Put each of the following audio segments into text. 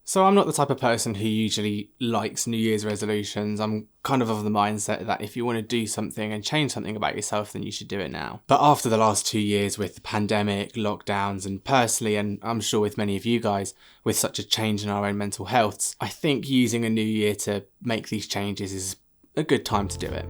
So I'm not the type of person who usually likes New Year's resolutions. I'm kind of the mindset that if you want to do something and change something about yourself, then you should do it now. But after the last 2 years with the pandemic, lockdowns, and personally, and I'm sure with many of you guys, with such a change in our own mental healths, I think using a new year to make these changes is a good time to do it.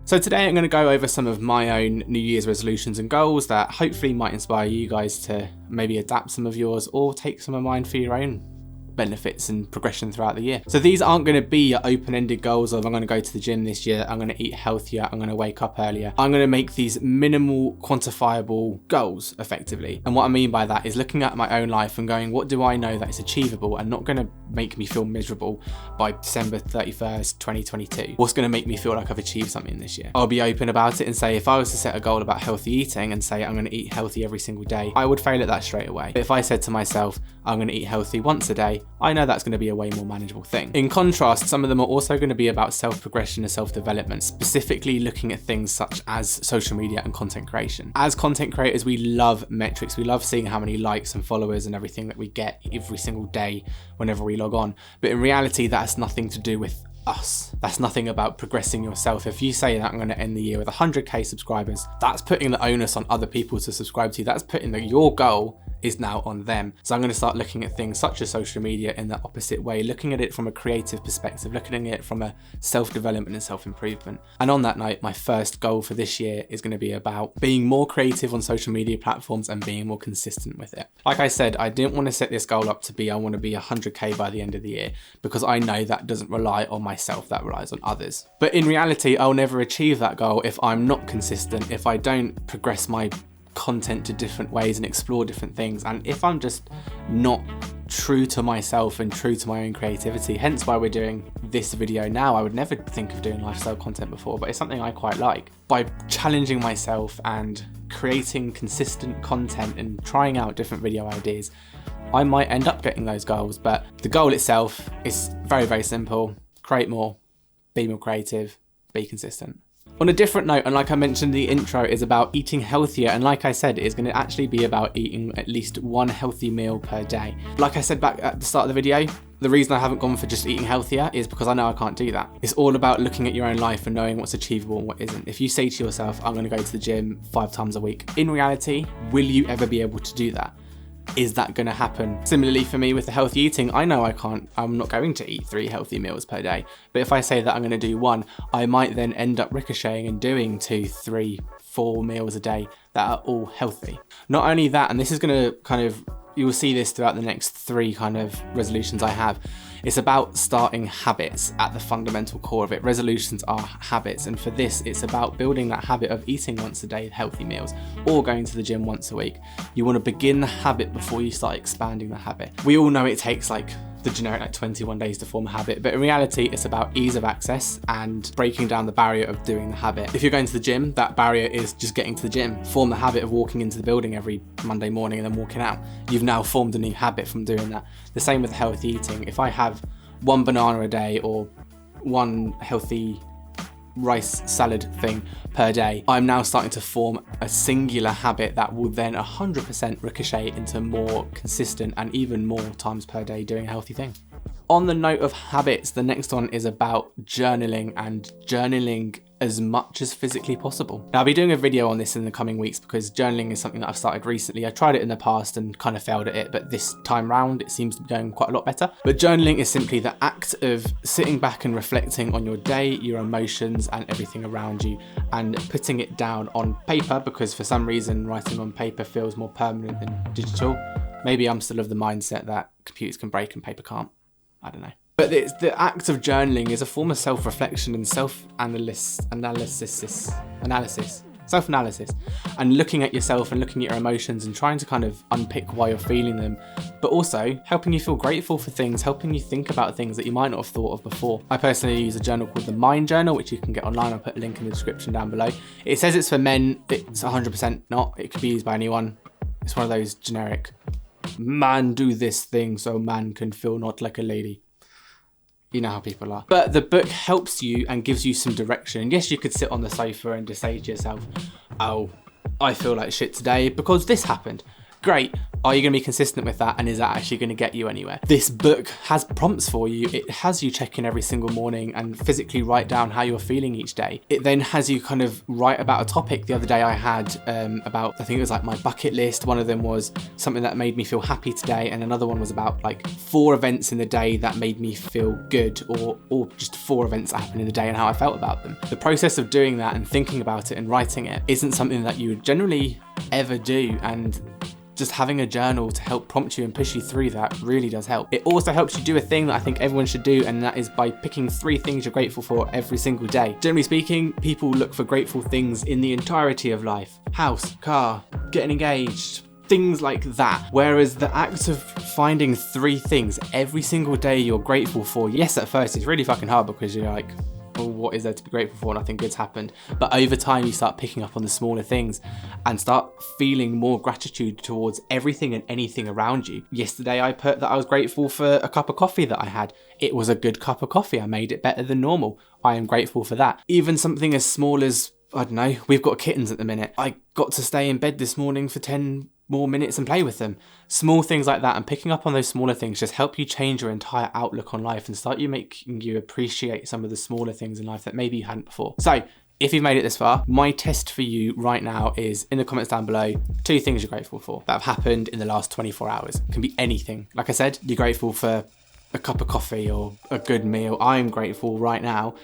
So today I'm going to go over some of my own New Year's resolutions and goals that hopefully might inspire you guys to maybe adapt some of yours or take some of mine for your own benefits and progression throughout the year. So these aren't going to be your open-ended goals of I'm going to go to the gym this year, I'm going to eat healthier, I'm going to wake up earlier. I'm going to make these minimal quantifiable goals effectively. And what I mean by that is looking at my own life and going, what do I know that is achievable and not going to make me feel miserable by December 31st, 2022? What's going to make me feel like I've achieved something this year? I'll be open about it and say, if I was to set a goal about healthy eating and say I'm going to eat healthy every single day, I would fail at that straight away. But if I said to myself, I'm going to eat healthy once a day, I know that's going to be a way more manageable thing. In contrast, some of them are also going to be about self-progression and self-development, specifically looking at things such as social media and content creation. As content creators, we love metrics. We love seeing how many likes and followers and everything that we get every single day whenever we log on. But in reality, that's nothing to do with us. That's nothing about progressing yourself. If you say that I'm going to end the year with 100k subscribers, that's putting the onus on other people to subscribe to you. That's putting that your goal is now on them. So I'm going to start looking at things such as social media in the opposite way, looking at it from a creative perspective, looking at it from a self-development and self-improvement. And on that note, my first goal for this year is going to be about being more creative on social media platforms and being more consistent with it. Like I said, I didn't want to set this goal up to be, I want to be 100k by the end of the year, because I know that doesn't rely on myself, that relies on others. But in reality, I'll never achieve that goal if I'm not consistent, if I don't progress my content to different ways and explore different things, and if I'm just not true to myself and true to my own creativity. Hence why we're doing this video now. I would never think of doing lifestyle content before, but it's something I quite like. By challenging myself and creating consistent content and trying out different video ideas, I might end up getting those goals. But the goal itself is very, very simple. Create more, be more creative, be consistent. On a different note, and like I mentioned, the intro is about eating healthier, and like I said, it's going to actually be about eating at least one healthy meal per day. Like I said back at the start of the video, the reason I haven't gone for just eating healthier is because I know I can't do that. It's all about looking at your own life and knowing what's achievable and what isn't. If you say to yourself, I'm going to go to the gym 5 times a week, in reality, will you ever be able to do that? Is that going to happen? Similarly for me with the healthy eating, I know I'm not going to eat 3 healthy meals per day. But if I say that I'm going to do 1, I might then end up ricocheting and doing 2, 3, 4 meals a day that are all healthy. Not only that, and this is going to kind of, you will see this throughout the next 3 kind of resolutions I have. It's about starting habits at the fundamental core of it. Resolutions are habits, and for this, it's about building that habit of eating once a day healthy meals or going to the gym once a week. You want to begin the habit before you start expanding the habit. We all know it takes like the generic 21 days to form a habit, but in reality, it's about ease of access and breaking down the barrier of doing the habit. If you're going to the gym, that barrier is just getting to the gym. Form the habit of walking into the building every Monday morning and then walking out. You've now formed a new habit from doing that. The same with healthy eating. If I have 1 banana a day or 1 healthy rice salad thing per day, I'm now starting to form a singular habit that will then 100% ricochet into more consistent and even more times per day doing a healthy thing. On the note of habits, the next one is about journaling, and journaling as much as physically possible. Now, I'll be doing a video on this in the coming weeks because journaling is something that I've started recently. I tried it in the past and kind of failed at it, but this time round it seems to be going quite a lot better. But journaling is simply the act of sitting back and reflecting on your day, your emotions and everything around you, and putting it down on paper, because for some reason writing on paper feels more permanent than digital. Maybe I'm still of the mindset that computers can break and paper can't. I don't know. But the act of journaling is a form of self-reflection and self-analysis, and looking at yourself and looking at your emotions and trying to kind of unpick why you're feeling them, but also helping you feel grateful for things, helping you think about things that you might not have thought of before. I personally use a journal called the Mind Journal, which you can get online. I'll put a link in the description down below. It says it's for men. It's 100% not. It could be used by anyone. It's one of those generic, man do this thing so man can feel not like a lady. You know how people are. But the book helps you and gives you some direction. Yes, you could sit on the sofa and just say to yourself, oh, I feel like shit today because this happened. Great, Are you going to be consistent with that? And is that actually going to get you anywhere? This book has prompts for you. It has you check in every single morning and physically write down how you're feeling each day. It then has you kind of write about a topic. The other day I had about, I think it was like my bucket list. One of them was something that made me feel happy today, and another one was about like 4 events in the day that made me feel good, or just 4 events that happened in the day and how I felt about them. The process of doing that and thinking about it and writing it isn't something that you would generally ever do, and just having a journal to help prompt you and push you through that really does help. It also helps you do a thing that I think everyone should do, and that is by picking 3 things you're grateful for every single day. Generally speaking, people look for grateful things in the entirety of life. House, car, getting engaged, things like that. Whereas the act of finding 3 things every single day you're grateful for, yes, at first it's really fucking hard because you're like, well, what is there to be grateful for? Nothing good's happened. But over time you start picking up on the smaller things and start feeling more gratitude towards everything and anything around you. Yesterday I put that I was grateful for a cup of coffee that I had. It was a good cup of coffee. I made it better than normal. I am grateful for that. Even something as small as, I don't know, we've got kittens at the minute. I got to stay in bed this morning for 10 more minutes and play with them. Small things like that, and picking up on those smaller things just help you change your entire outlook on life and start making you appreciate some of the smaller things in life that maybe you hadn't before. So if you've made it this far, my test for you right now is in the comments down below, 2 things you're grateful for that have happened in the last 24 hours. It can be anything. Like I said, you're grateful for a cup of coffee or a good meal. I'm grateful right now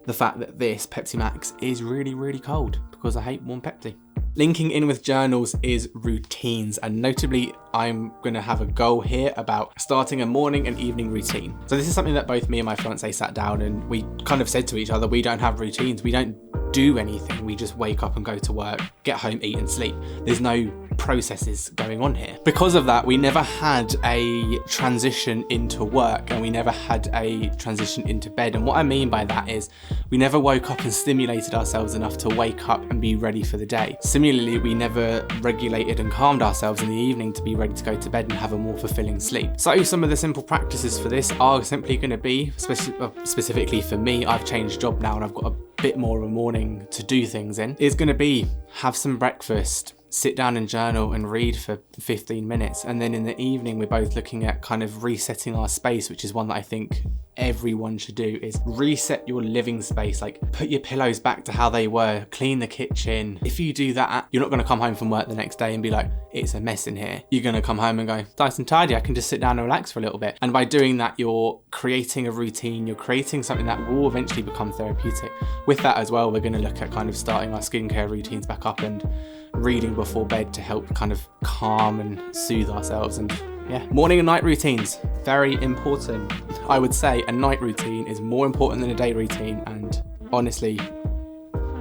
the fact that this Pepsi Max is really, really cold because I hate warm Pepsi. Linking in with journals is routines, and notably I'm going to have a goal here about starting a morning and evening routine. So this is something that both me and my fiance sat down and we kind of said to each other, we don't have routines, we don't do anything, we just wake up and go to work, get home, eat and sleep. There's no processes going on here. Because of that, we never had a transition into work and we never had a transition into bed. And what I mean by that is we never woke up and stimulated ourselves enough to wake up and be ready for the day. Similarly, we never regulated and calmed ourselves in the evening to be ready to go to bed and have a more fulfilling sleep. So some of the simple practices for this are simply going to be, specifically for me, I've changed job now and I've got a bit more of a morning to do things in, is going to be have some breakfast, sit down and journal and read for 15 minutes. And then in the evening, we're both looking at kind of resetting our space, which is one that I think everyone should do, is reset your living space. Like put your pillows back to how they were, clean the kitchen. If you do that, you're not going to come home from work the next day and be like, it's a mess in here. You're going to come home and go, nice and tidy, I can just sit down and relax for a little bit. And by doing that, you're creating a routine, you're creating something that will eventually become therapeutic. With that as well, we're going to look at kind of starting our skincare routines back up and reading before bed to help kind of calm and soothe ourselves. And yeah, morning and night routines, very important. I would say a night routine is more important than a day routine, and honestly,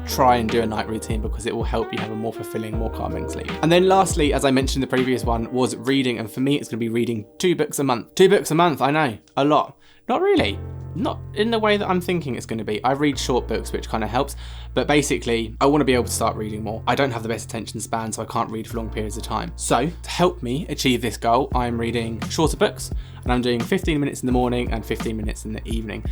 try and do a night routine because it will help you have a more fulfilling, more calming sleep. And then lastly, as I mentioned in the previous one, was reading. And for me, it's going to be reading 2 books a month. 2 books a month, I know, a lot. Not really. Not in the way that I'm thinking it's going to be. I read short books, which kind of helps, but basically I want to be able to start reading more. I don't have the best attention span, so I can't read for long periods of time. So to help me achieve this goal, I'm reading shorter books, and I'm doing 15 minutes in the morning and 15 minutes in the evening.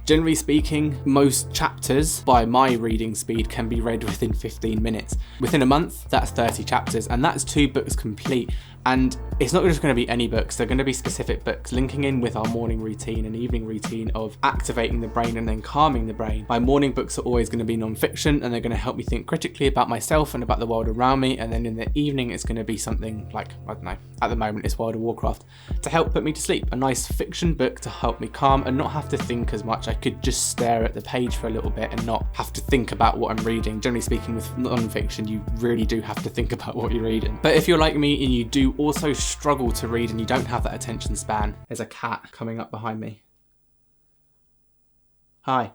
Generally speaking, most chapters by my reading speed can be read within 15 minutes. Within a month, that's 30 chapters, and that's 2 books complete. And it's not just going to be any books, they're going to be specific books linking in with our morning routine and evening routine of activating the brain and then calming the brain. My morning books are always going to be non-fiction, and they're going to help me think critically about myself and about the world around me. And then in the evening, it's going to be something like, I don't know, at the moment it's World of Warcraft, to help put me to sleep. A nice fiction book to help me calm and not have to think as much. I could just stare at the page for a little bit and not have to think about what I'm reading. Generally speaking, with non-fiction, you really do have to think about what you're reading. But if you're like me and you do also struggle to read and you don't have that attention span, there's a cat coming up behind me. Hi.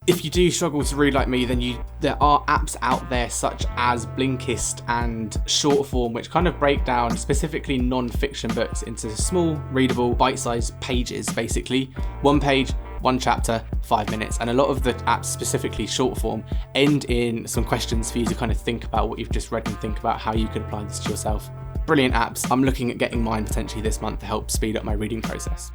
If you do struggle to read like me, then there are apps out there such as Blinkist and Shortform, which kind of break down specifically non-fiction books into small, readable, bite-sized pages, basically. 1 page, 1 chapter, 5 minutes. And a lot of the apps, specifically Shortform, end in some questions for you to kind of think about what you've just read and think about how you could apply this to yourself. Brilliant apps. I'm looking at getting mine potentially this month to help speed up my reading process.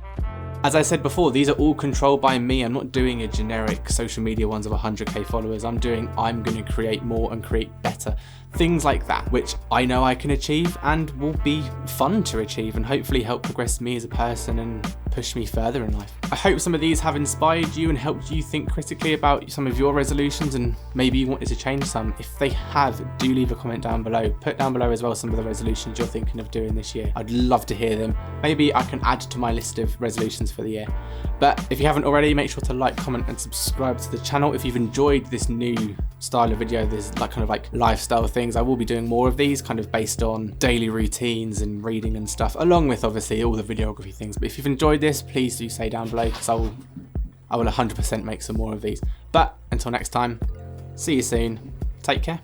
As I said before, these are all controlled by me. I'm not doing a generic social media ones of 100k followers. I'm going to create more and create better. Things like that, which I know I can achieve and will be fun to achieve and hopefully help progress me as a person and push me further in life. I hope some of these have inspired you and helped you think critically about some of your resolutions, and maybe you wanted to change some. If they have, do leave a comment down below. Put down below as well some of the resolutions you're thinking of doing this year. I'd love to hear them. Maybe I can add to my list of resolutions for the year. But if you haven't already, make sure to like, comment and subscribe to the channel. If you've enjoyed this new style of video, this kind of like lifestyle things, I will be doing more of these kind of based on daily routines and reading and stuff, along with obviously all the videography things. But if you've enjoyed this, please do say down below, because I will 100% make some more of these. But until next time, see you soon, take care.